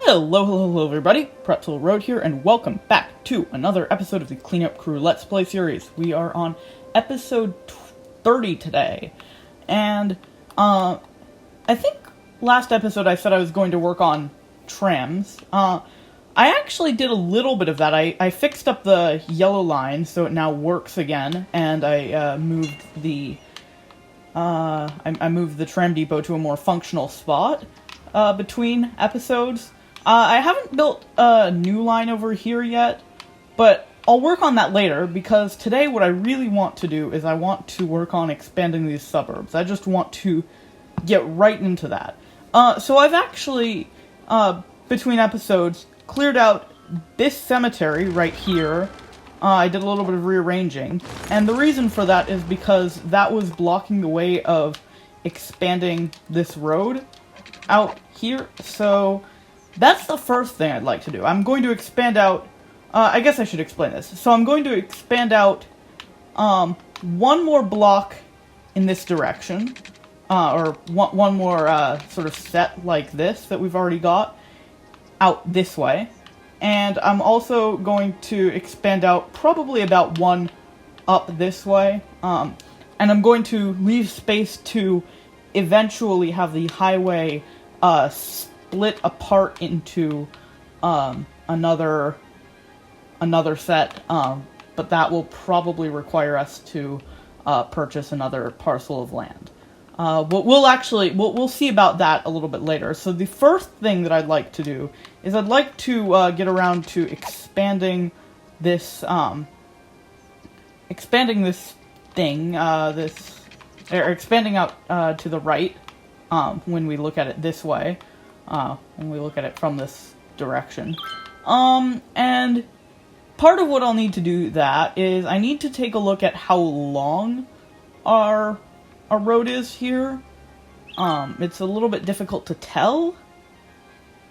Hello everybody, Pretzel Road here, and welcome back to another episode of the Cleanup Crew Let's Play series. We are on episode 30 today, and I think last episode I said I was going to work on trams. I actually did a little bit of that. I fixed up the yellow line so it now works again, and I moved the tram depot to a more functional spot between episodes. I haven't built a new line over here yet, but I'll work on that later, because today what I really want to do is I want to work on expanding these suburbs. I just want to get right into that. So I've actually, between episodes, cleared out this cemetery right here. I did a little bit of rearranging, and the reason for that is because that was blocking the way of expanding this road out here, so that's the first thing I'd like to do. I'm going to expand out, I guess I should explain this. So I'm going to expand out one more block in this direction, or one more sort of set like this that we've already got out this way. And I'm also going to expand out probably about one up this way. And I'm going to leave space to eventually have the highway split apart into another set, but that will probably require us to purchase another parcel of land. We'll see about that a little bit later. So the first thing that I'd like to do is I'd like to get around to expanding this thing, expanding out to the right when we look at it this way. When we look at it from this direction. And part of what I'll need to do that is I need to take a look at how long our road is here. It's a little bit difficult to tell.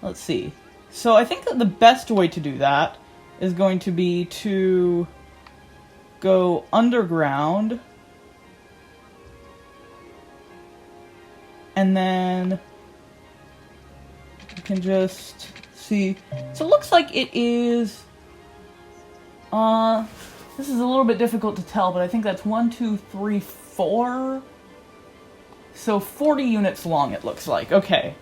Let's see. So I think that the best way to do that is going to be to go underground, and then you can just see. So it looks like it is, this is a little bit difficult to tell, but I think that's 1, 2, 3, 4. So 40 units long, it looks like. Okay.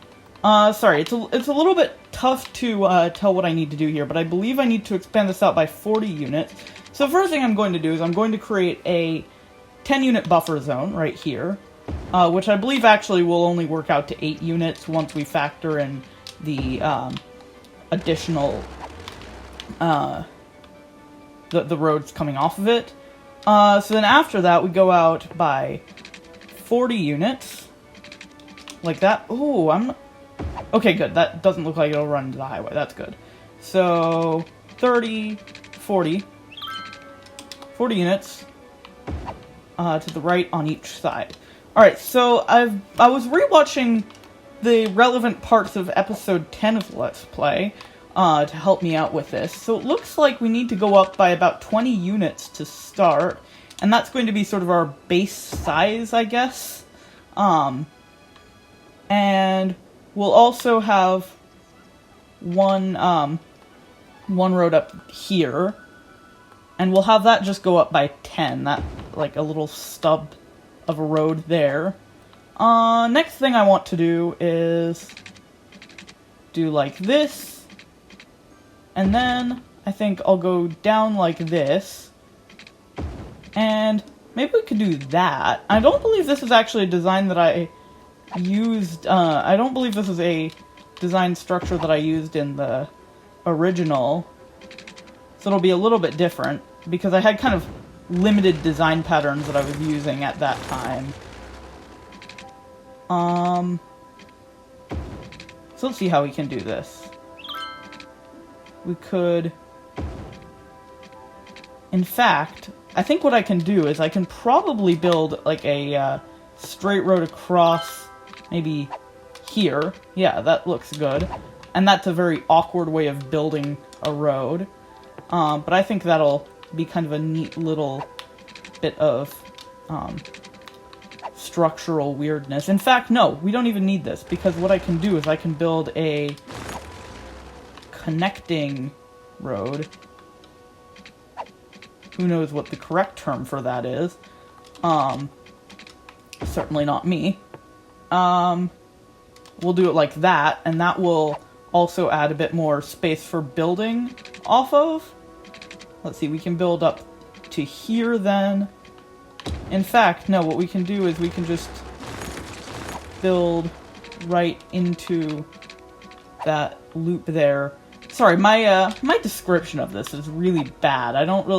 Sorry, it's a little bit tough to tell what I need to do here, but I believe I need to expand this out by 40 units. So the first thing I'm going to do is I'm going to create a 10-unit buffer zone right here, which I believe actually will only work out to 8 units once we factor in the additional the roads coming off of it. So then after that we go out by 40 units like that. Ooh, okay, good. That doesn't look like it'll run into the highway. That's good. So 30, 40 units to the right on each side. Alright, so I was rewatching the relevant parts of episode 10 of Let's Play to help me out with this. So it looks like we need to go up by about 20 units to start, and that's going to be sort of our base size, I guess. And we'll also have one road up here, and we'll have that just go up by 10. That, like, a little stub of a road there. Next thing I want to do is do like this, and then I think I'll go down like this, and maybe we could do that. I don't believe this is actually a design that I used, I don't believe this is a design structure that I used in the original, so it'll be a little bit different, because I had kind of limited design patterns that I was using at that time. So let's see how we can do this. We could, in fact, I think what I can do is I can probably build like a straight road across, maybe here. Yeah, that looks good. And that's a very awkward way of building a road. But I think that'll be kind of a neat little bit of structural weirdness. In fact, no, we don't even need this, because what I can do is I can build a connecting road. Who knows what the correct term for that is. Certainly not me. We'll do it like that, and that will also add a bit more space for building off of. Let's see, we can build up to here then. In fact, no, what we can do is we can just build right into that loop there. Sorry, my description of this is really bad. I don't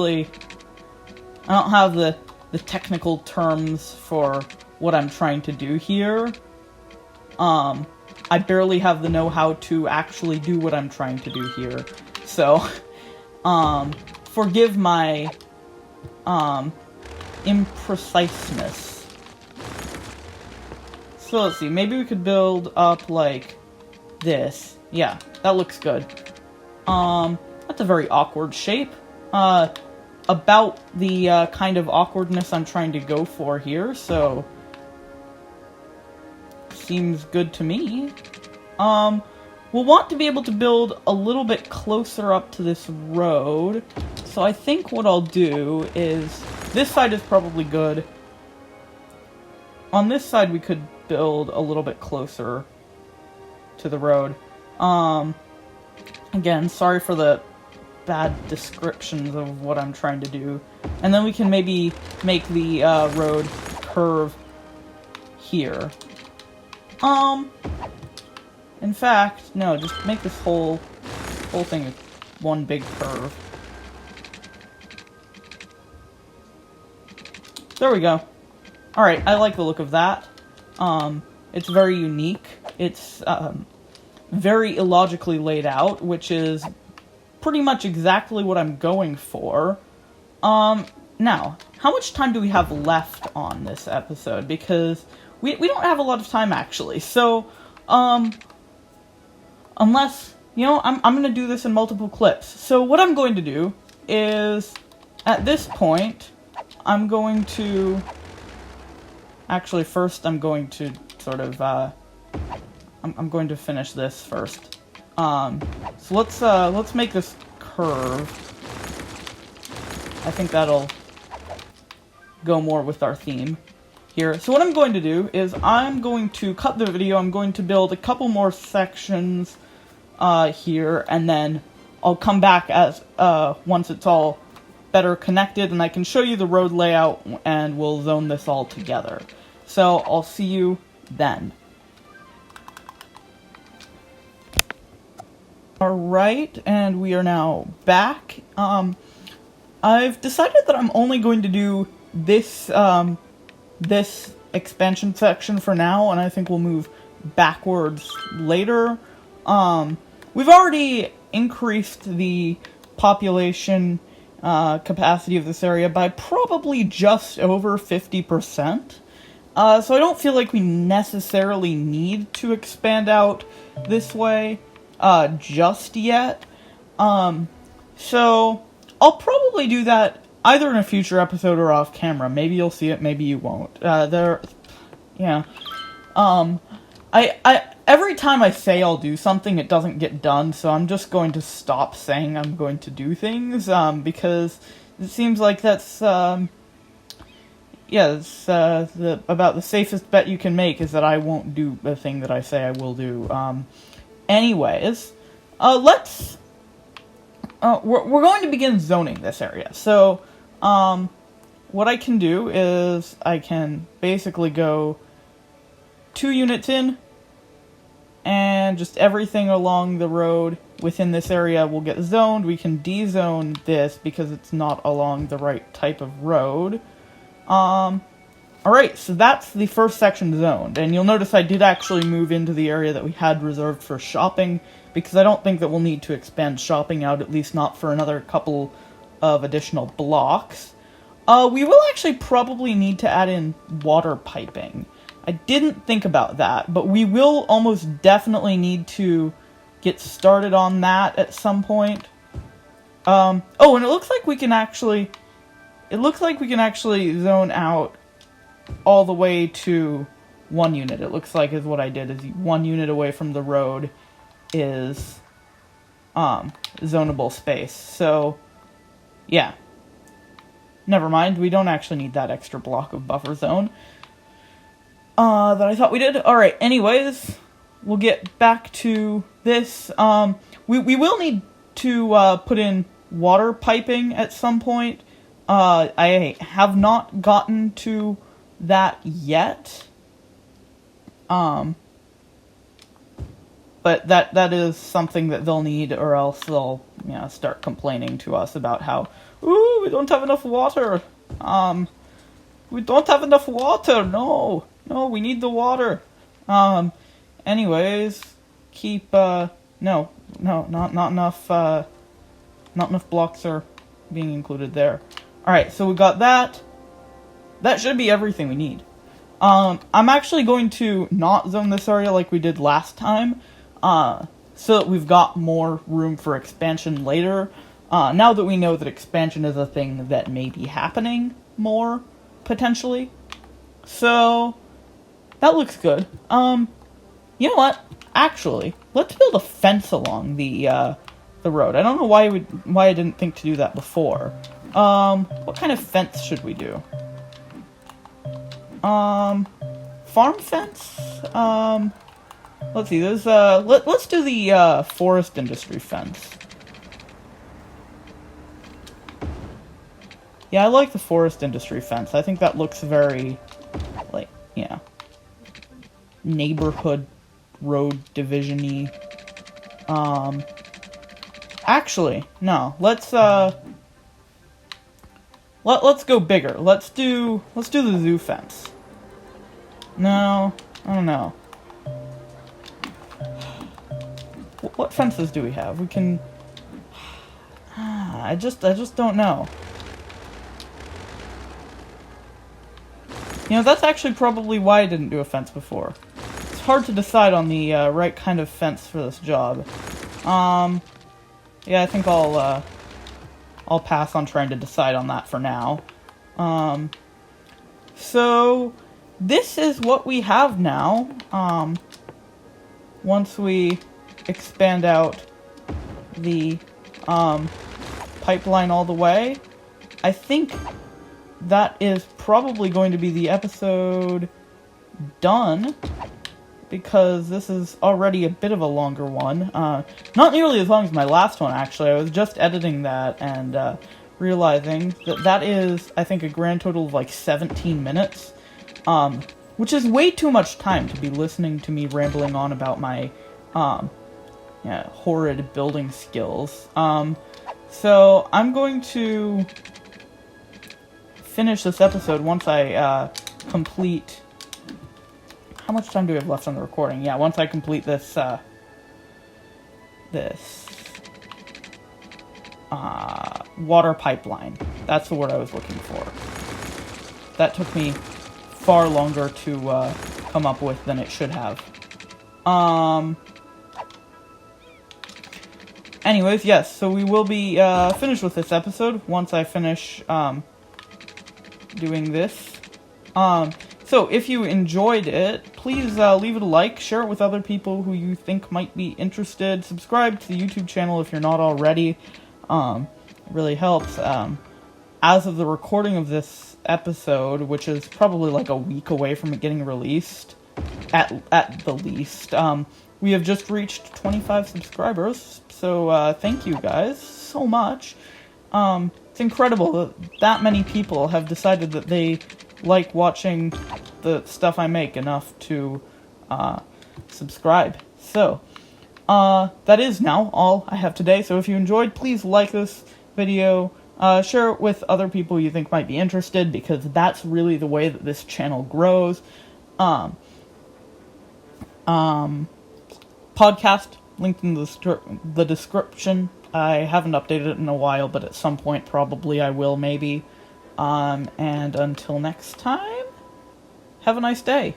have the technical terms for what I'm trying to do here. I barely have the know-how to actually do what I'm trying to do here. So, forgive my impreciseness. So let's see, maybe we could build up like this. Yeah, that looks good. That's a very awkward shape. About the kind of awkwardness I'm trying to go for here, so seems good to me. We'll want to be able to build a little bit closer up to this road, so I think what I'll do is, this side is probably good. On this side we could build a little bit closer to the road. Again, sorry for the bad descriptions of what I'm trying to do. And then we can maybe make the road curve here. In fact, no, just make this whole thing one big curve. There we go. Alright, I like the look of that. It's very unique. It's very illogically laid out, which is pretty much exactly what I'm going for. Now, how much time do we have left on this episode? Because we don't have a lot of time, actually. So, unless, I'm gonna do this in multiple clips. So what I'm going to do is, at this point, I'm going to... Actually, first I'm going to sort of, I'm going to finish this first. So let's make this curve. I think that'll go more with our theme here. So what I'm going to do is I'm going to cut the video. I'm going to build a couple more sections here, and then I'll come back as once it's all better connected, and I can show you the road layout, and we'll zone this all together. So I'll see you then. Alright, and we are now back. I've decided that I'm only going to do this, this expansion section for now, and I think we'll move backwards later. We've already increased the population capacity of this area by probably just over 50%. So I don't feel like we necessarily need to expand out this way just yet. So I'll probably do that either in a future episode or off camera. Maybe you'll see it, maybe you won't. Yeah. Every time I say I'll do something, it doesn't get done, so I'm just going to stop saying I'm going to do things, because it seems like that's, yeah, it's, about the safest bet you can make is that I won't do the thing that I say I will do. Anyways, we're going to begin zoning this area. So, what I can do is I can basically go 2 units in, and just everything along the road within this area will get zoned. We can de-zone this because it's not along the right type of road. Alright, so that's the first section zoned, and you'll notice I did actually move into the area that we had reserved for shopping, because I don't think that we'll need to expand shopping out, at least not for another couple of additional blocks. We will actually probably need to add in water piping. I didn't think about that, but we will almost definitely need to get started on that at some point. Oh, and it looks like we can actually zone out all the way to 1 unit. It looks like is what I did, is 1 unit away from the road is zonable space. So, yeah. Never mind, we don't actually need that extra block of buffer zone that I thought we did. Alright, anyways, we'll get back to this. We will need to put in water piping at some point. I have not gotten to that yet. But that is something that they'll need, or else they'll start complaining to us about how, ooh, we don't have enough water. We don't have enough water. No, we need the water. Anyways, keep not enough. Not enough blocks are being included there. All right, so we got that. That should be everything we need. I'm actually going to not zone this area like we did last time, so that we've got more room for expansion later. Now that we know that expansion is a thing that may be happening more, potentially. So, that looks good. You know what? Actually, let's build a fence along the road. I don't know why I didn't think to do that before. What kind of fence should we do? Farm fence? Let's see, there's, let's do the, forest industry fence. Yeah, I like the forest industry fence. I think that looks very, like, neighborhood road division-y. Actually, no, let's go bigger. Let's do the zoo fence. No, I don't know. What fences do we have? We can... I just don't know. That's actually probably why I didn't do a fence before. It's hard to decide on the right kind of fence for this job. Yeah, I think I'll pass on trying to decide on that for now. So, this is what we have now. Once we expand out the pipeline all the way, I think that is probably going to be the episode done, because this is already a bit of a longer one. Not nearly as long as my last one, actually. I was just editing that and realizing that is, I think, a grand total of like 17 minutes, which is way too much time to be listening to me rambling on about my horrid building skills. So I'm going to finish this episode once I complete... How much time do we have left on the recording? Yeah, once I complete this water pipeline. That's the word I was looking for. That took me far longer to come up with than it should have. Anyways, yes, so we will be finished with this episode once I finish doing this. So if you enjoyed it, please leave it a like, share it with other people who you think might be interested, subscribe to the YouTube channel if you're not already. It really helps. As of the recording of this episode, which is probably like a week away from it getting released, at the least, we have just reached 25 subscribers, so thank you guys so much. It's incredible that many people have decided that they like watching the stuff I make enough to subscribe. So, that is now all I have today. So if you enjoyed, please like this video, share it with other people you think might be interested, because that's really the way that this channel grows. Podcast, linked in the description. I haven't updated it in a while, but at some point probably I will, maybe. And until next time, have a nice day.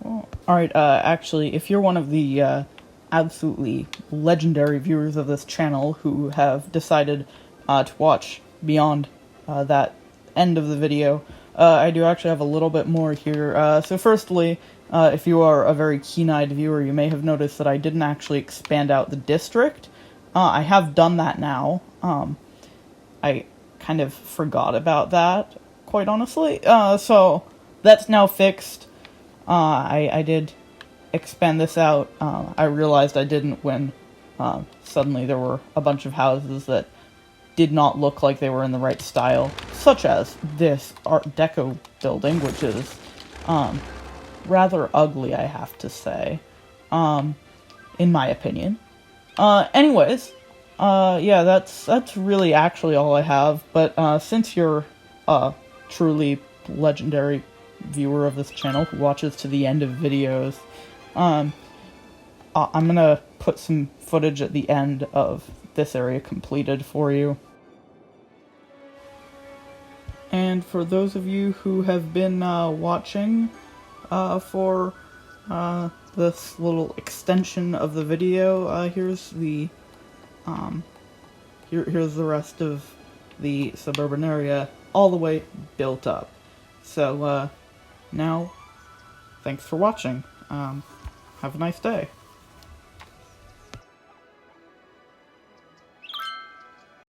Well, alright, actually, if you're one of the absolutely legendary viewers of this channel who have decided to watch beyond that end of the video, I do actually have a little bit more here. So firstly, if you are a very keen-eyed viewer, you may have noticed that I didn't actually expand out the district. I have done that now. I kind of forgot about that, quite honestly. So that's now fixed. I did expand this out. I realized I didn't when suddenly there were a bunch of houses that did not look like they were in the right style, such as this Art Deco building, which is rather ugly, I have to say, in my opinion. Anyways, yeah, that's really actually all I have, but since you're a truly legendary viewer of this channel who watches to the end of videos, I'm gonna put some footage at the end of this area completed for you. And for those of you who have been watching for this little extension of the video, here's the here's the rest of the suburban area all the way built up. So now, thanks for watching. Have a nice day.